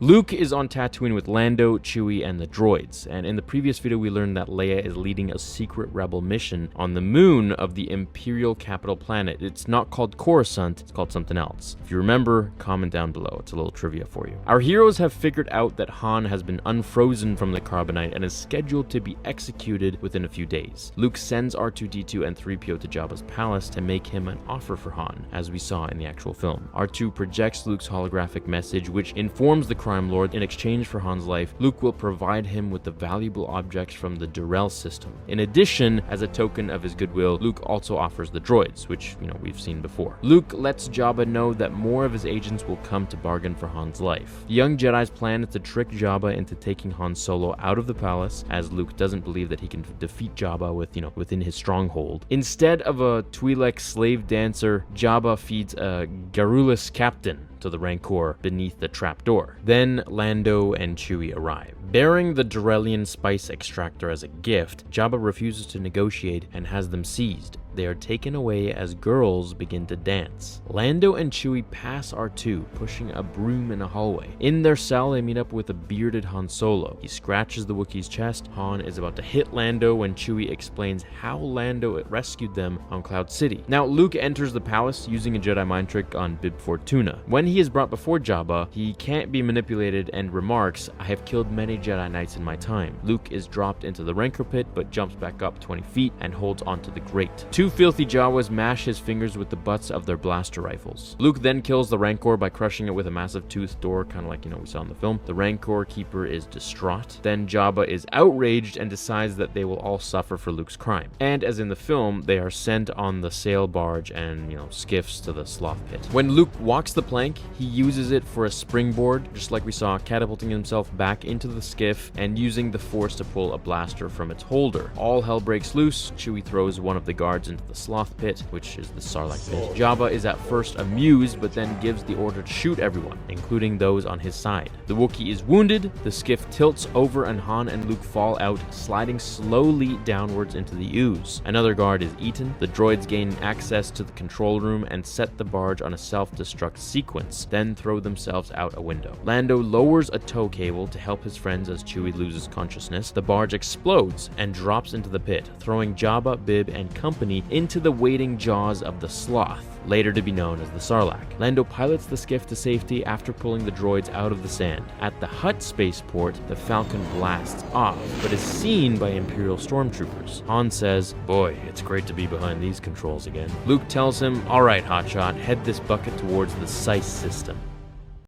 Luke is on Tatooine with Lando, Chewie, and the droids, and in the previous video we learned that Leia is leading a secret rebel mission on the moon of the Imperial capital planet. It's not called Coruscant, it's called something else. If you remember, comment down below, it's a little trivia for you. Our heroes have figured out that Han has been unfrozen from the carbonite and is scheduled to be executed within a few days. Luke sends R2-D2 and 3PO to Jabba's palace to make him an offer for Han, as we saw in the actual film. R2 projects Luke's holographic message, which informs the crime lord in exchange for Han's life, Luke will provide him with the valuable objects from the Durrell system. In addition, as a token of his goodwill, Luke also offers the droids, which, we've seen before. Luke lets Jabba know that more of his agents will come to bargain for Han's life. The young Jedi's plan is to trick Jabba into taking Han Solo out of the palace, as Luke doesn't believe that he can defeat Jabba within his stronghold. Instead of a Twi'lek slave dancer, Jabba feeds a garrulous captain to the Rancor beneath the trapdoor. Then Lando and Chewie arrive. Bearing the Durrellian spice extractor as a gift, Jabba refuses to negotiate and has them seized. They are taken away as girls begin to dance. Lando and Chewie pass R2, pushing a broom in a hallway. In their cell, they meet up with a bearded Han Solo. He scratches the Wookiee's chest. Han is about to hit Lando when Chewie explains how Lando rescued them on Cloud City. Now, Luke enters the palace using a Jedi mind trick on Bib Fortuna. When he is brought before Jabba, he can't be manipulated and remarks, "I have killed many Jedi Knights in my time." Luke is dropped into the Rancor pit, but jumps back up 20 feet and holds onto the grate. Two filthy Jawas mash his fingers with the butts of their blaster rifles. Luke then kills the Rancor by crushing it with a massive toothed door, kind of like, we saw in the film. The Rancor keeper is distraught. Then Jabba is outraged and decides that they will all suffer for Luke's crime. And as in the film, they are sent on the sail barge and, skiffs to the sloth pit. When Luke walks the plank, he uses it for a springboard, just like we saw, catapulting himself back into the skiff and using the force to pull a blaster from its holder. All hell breaks loose. Chewie throws one of the guards into the sloth pit, which is the Sarlacc pit. Jabba is at first amused, but then gives the order to shoot everyone, including those on his side. The Wookiee is wounded, the skiff tilts over, and Han and Luke fall out, sliding slowly downwards into the ooze. Another guard is eaten. The droids gain access to the control room and set the barge on a self-destruct sequence, then throw themselves out a window. Lando lowers a tow cable to help his friends as Chewie loses consciousness. The barge explodes and drops into the pit, throwing Jabba, Bib, and company into the waiting jaws of the sloth, later to be known as the Sarlacc. Lando pilots the skiff to safety after pulling the droids out of the sand. At the Hutt spaceport, the Falcon blasts off, but is seen by Imperial stormtroopers. Han says, "Boy, it's great to be behind these controls again." Luke tells him, "Alright, hotshot, head this bucket towards the Sice system."